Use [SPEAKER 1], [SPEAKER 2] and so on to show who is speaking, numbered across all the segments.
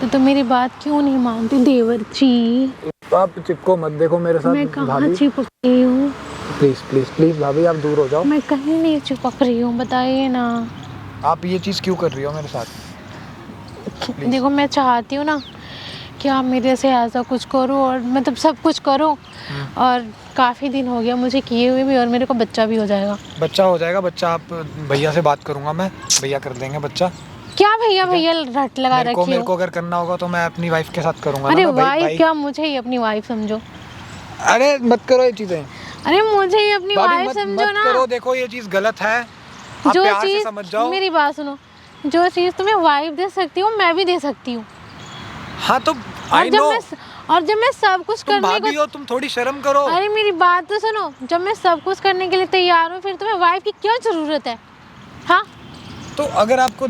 [SPEAKER 1] तो तुम मेरी बात क्यों नहीं मानती देवर जी?
[SPEAKER 2] आप चिपको मत, देखो मेरे साथ।
[SPEAKER 1] मैं कहाँ चिपक रही हूँ?
[SPEAKER 2] प्लीज प्लीज प्लीज भाभी, आप दूर हो जाओ।
[SPEAKER 1] मैं कहीं नहीं चिपक रही हूँ, बताइए ना।
[SPEAKER 2] आप ये चीज़ क्यों कर रही हो मेरे साथ?
[SPEAKER 1] देखो मैं चाहती हूँ ना कि आप मेरे से ऐसा कुछ करो, और मतलब सब कुछ करो। और काफ़ी दिन हो गया मुझे किए हुए भी, और मेरे को बच्चा भी हो जाएगा।
[SPEAKER 2] बच्चा हो जाएगा? बच्चा आप भैया से बात करूंगा, मैं भैया कर देंगे बच्चा।
[SPEAKER 1] क्या भैया भैया रट लगा रखी हो?
[SPEAKER 2] मेरे को अगर करना होगा तो मैं अपनी वाइफ के साथ करूंगा।
[SPEAKER 1] अरे
[SPEAKER 2] ना
[SPEAKER 1] वाइफ क्या, मुझे ही अपनी वाइफ समझो।
[SPEAKER 2] अरे मत करो ये चीजें।
[SPEAKER 1] अरे मुझे ही अपनी वाइफ समझो ना।
[SPEAKER 2] करो, देखो ये चीज गलत है। आप
[SPEAKER 1] जो
[SPEAKER 2] प्यार से
[SPEAKER 1] चीज,
[SPEAKER 2] समझ जाओ।
[SPEAKER 1] मेरी बात सुनो, जो चीज तुम्हें वाइफ दे सकती हूँ मैं भी दे सकती हूँ।
[SPEAKER 2] हाँ तो
[SPEAKER 1] और जब मैं सब कुछ करने
[SPEAKER 2] भाभी हो, तुम थोड़ी शर्म करो।
[SPEAKER 1] अरे मेरी बात तो सुनो, जब मैं सब कुछ करने के लिए तैयार हूँ, फिर तुम्हें वाइफ की क्या जरूरत है? हाँ
[SPEAKER 2] तो अगर आपको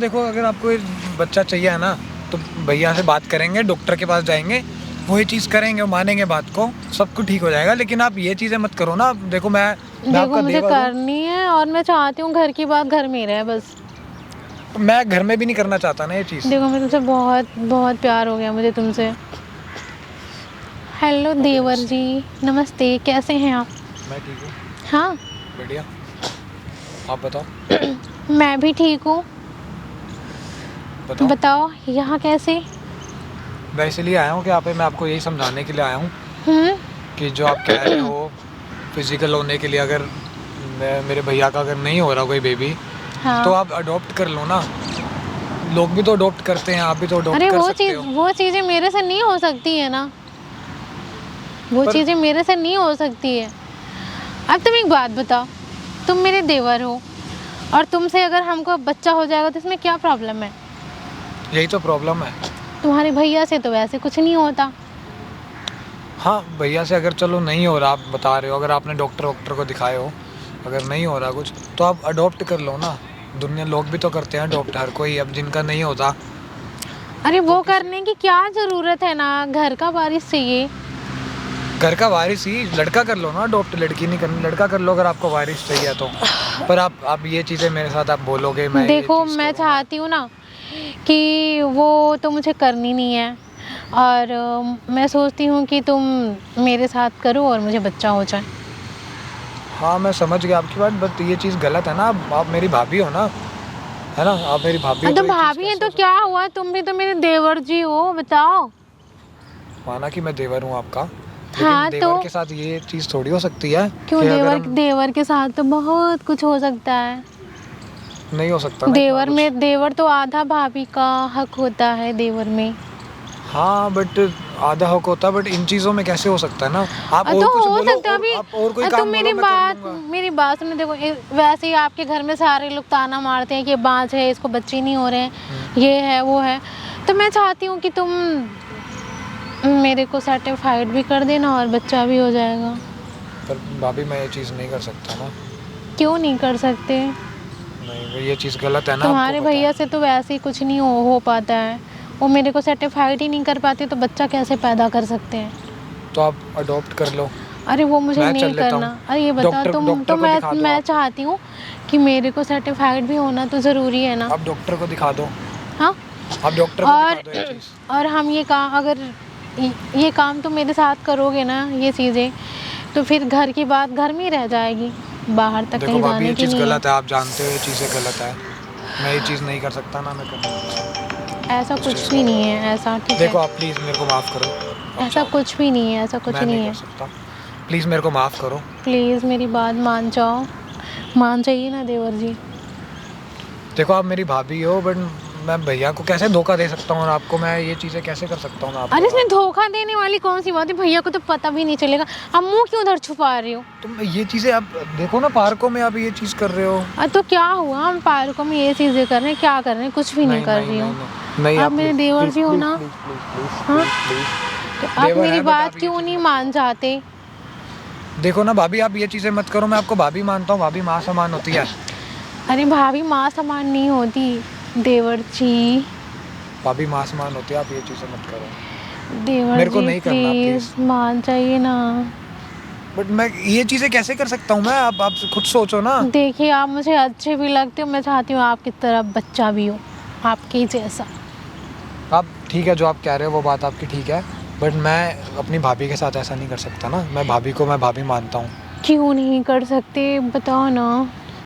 [SPEAKER 2] ये बच्चा चाहिए है ना, तो भैया से बात करेंगे, डॉक्टर के पास जाएंगे, वही चीज़ करेंगे, मानेंगे बात को, सब कुछ ठीक हो जाएगा। लेकिन आप ये चीज़ें मत करो ना। देखो
[SPEAKER 1] मुझे करनी है, और मैं चाहती हूँ घर की बात घर में ही रहे बस।
[SPEAKER 2] मैं घर में भी नहीं करना चाहता ना ये चीज़।
[SPEAKER 1] देखो मैं तुमसे बहुत बहुत प्यार हो गया मुझे तुमसे। हेलो देवर जी, नमस्ते, कैसे हैं आप?
[SPEAKER 2] मैं ठीक हूँ।
[SPEAKER 1] हाँ
[SPEAKER 2] बढ़िया, आप बताओ।
[SPEAKER 1] मैं भी ठीक हूँ। बताओ यहाँ कैसे?
[SPEAKER 2] मैं इसलिए आया हूँ कि मैं आपको यही समझाने के लिए आया हूँ कि जो आप कह रहे हो फिजिकल होने के लिए, अगर मेरे भैया का अगर नहीं हो रहा कोई बेबी,
[SPEAKER 1] हाँ।
[SPEAKER 2] तो आप अडॉप्ट कर लो ना। लोग भी तो अडॉप्ट करते हैं, आप भी तो अडॉप्ट कर सकते हो।
[SPEAKER 1] वो चीज़ें मेरे से नहीं हो सकती है ना, वो चीज़ें मेरे से नहीं हो सकती है। अब तुम एक बात बताओ, तुम मेरे देवर हो, और तुमसे अगर हमको बच्चा हो जाएगा तो इसमें क्या प्रॉब्लम है?
[SPEAKER 2] यही तो प्रॉब्लम है।
[SPEAKER 1] तुम्हारे भैया से तो वैसे कुछ नहीं होता।
[SPEAKER 2] हाँ भैया से अगर चलो नहीं हो रहा, आप बता रहे हो, अगर आपने डॉक्टर को दिखाए हो, अगर नहीं हो रहा कुछ, तो आप अडॉप्ट कर लो ना। दुनिया लोग भी तो करते हैं अडॉप्ट, हर कोई। अब जिनका नहीं होता,
[SPEAKER 1] अरे वो करने की क्या ज़रूरत है ना, घर का वारिस चाहिए।
[SPEAKER 2] घर का वारिस ही लड़का कर लो ना अडॉप्ट, लड़की नहीं करनी, लड़का कर लो अगर आपको वारिस चाहिए तो। पर आप ये चीज़ें मेरे साथ आप बोलोगे, मैं
[SPEAKER 1] देखो मैं चाहती हूँ ना कि वो तो मुझे करनी नहीं है, और मैं सोचती हूँ कि तुम मेरे साथ करो और मुझे बच्चा हो जाए।
[SPEAKER 2] हाँ मैं समझ गया आपकी बात, बट ये चीज़ गलत है ना। आप मेरी भाभी हो ना, है ना? आप मेरी भाभी हो।
[SPEAKER 1] तो भाभी है तो क्या हुआ, तुम भी तो मेरे देवर जी हो, बताओ।
[SPEAKER 2] माना कि मैं देवर हूँ आपका,
[SPEAKER 1] हाँ,
[SPEAKER 2] लेकिन देवर के साथ ये चीज़ थोड़ी हो सकती है।
[SPEAKER 1] क्यों? देवर के साथ तो बहुत कुछ हो सकता है।
[SPEAKER 2] नहीं हो सकता ना।
[SPEAKER 1] देवर तो आधा भाभी का हक होता है देवर में।
[SPEAKER 2] हाँ बट आधा हक होता है, बट इन चीज़ों में कैसे हो सकता है ना? आप और
[SPEAKER 1] तो
[SPEAKER 2] कुछ
[SPEAKER 1] हो
[SPEAKER 2] बोलो,
[SPEAKER 1] सकता है
[SPEAKER 2] आप और कोई काम बोलो, मैं कर लूँगा।
[SPEAKER 1] मेरी बात सुनो, देखो वैसे ही आपके घर में सारे लोग ताना मारते हैं कि बांझ है, इसको बच्चे नहीं हो रहे हैं, ये है वो है। तो मैं चाहती हूँ कि तुम मेरे को सर्टिफाइड भी कर देना और बच्चा भी हो जाएगा।
[SPEAKER 2] पर भाभी मैं ये चीज़ नहीं कर सकता ना।
[SPEAKER 1] क्यों नहीं कर सकते?
[SPEAKER 2] नहीं, ये चीज़ गलत है ना।
[SPEAKER 1] तुम्हारे भैया से तो वैसे ही कुछ नहीं हो पाता है, वो मेरे को सर्टिफाइड ही नहीं कर पाते, तो बच्चा कैसे पैदा कर सकते हैं?
[SPEAKER 2] तो आप अडॉप्ट कर लो।
[SPEAKER 1] अरे वो मुझे नहीं करना। अरे ये बताओ तुम, तो मैं चाहती हूँ कि मेरे को सर्टिफाइड भी होना तो ज़रूरी है ना।
[SPEAKER 2] आप डॉक्टर को दिखा दो।
[SPEAKER 1] हाँ,
[SPEAKER 2] आप डॉक्टर को दिखा दो ये चीज़।
[SPEAKER 1] और हम ये काम, अगर ये काम तुम मेरे साथ करोगे ना, ये चीज़ें, तो फिर घर की बात घर में ही रह जाएगी, बाहर तक कहीं जाने की नहीं है।
[SPEAKER 2] ये चीज़ गलत है, आप जानते हो ये चीज़ें गलत है। मैं ये चीज़ नहीं कर सकता ना, मैं कर।
[SPEAKER 1] ऐसा कुछ भी नहीं है, ऐसा ठीक है।
[SPEAKER 2] देखो आप प्लीज़ मेरे को माफ़ करो।
[SPEAKER 1] ऐसा कुछ भी नहीं है, ऐसा कुछ नहीं है।
[SPEAKER 2] प्लीज़ मेरे को माफ़ करो।
[SPEAKER 1] प्लीज़ मेरी बात मान जाओ, मान जाइए ना देवर जी।
[SPEAKER 2] देखो आप मेरी भाभी हो, बट मैं भैया को कैसे धोखा दे सकता हूँ, और आपको मैं ये चीज़ें कैसे कर सकता हूँ?
[SPEAKER 1] अरे इसमें धोखा देने वाली कौन सी बात है? भैया को तो पता भी नहीं चलेगा। अब मुंह क्यों उधर छुपा रहे हो?
[SPEAKER 2] तुम ये चीज़ें आप देखो ना, पार्कों में आप ये चीज़ कर रहे हो।
[SPEAKER 1] तो क्या हुआ, हम पार्कों में ये चीज़ें कर रहे हैं, क्या कर रहे हैं? कुछ भी नहीं कर रही हूँ। आप मेरे देवर जी हो ना, हाँ? तो आप मेरी बात क्यों नहीं मान जाते?
[SPEAKER 2] देखो ना भाभी, आप ये चीज़ें मत करो। मैं आपको भाभी मानता हूँ, भाभी माँ समान होती है।
[SPEAKER 1] अरे भाभी माँ समान नहीं होती देवर जी।
[SPEAKER 2] भाभी माँ समान होती है, आप ये चीज़ें मत करो।
[SPEAKER 1] देवर
[SPEAKER 2] मेरे को
[SPEAKER 1] जी
[SPEAKER 2] नहीं करना,
[SPEAKER 1] प्लीज मान जाइए ना।
[SPEAKER 2] बट मैं ये चीज़ें कैसे कर सकता हूँ? मैं आप खुद सोचो ना।
[SPEAKER 1] देखिए आप मुझे अच्छे भी लगते हो, मैं चाहती हूँ आपकी तरह बच्चा भी हो, आपके जैसा।
[SPEAKER 2] आप ठीक है जो आप कह रहे हो वो बात आपकी ठीक है, बट मैं अपनी भाभी के साथ ऐसा नहीं कर सकता ना। मैं भाभी को मैं भाभी मानता हूँ।
[SPEAKER 1] क्यों नहीं कर सकते बताओ ना।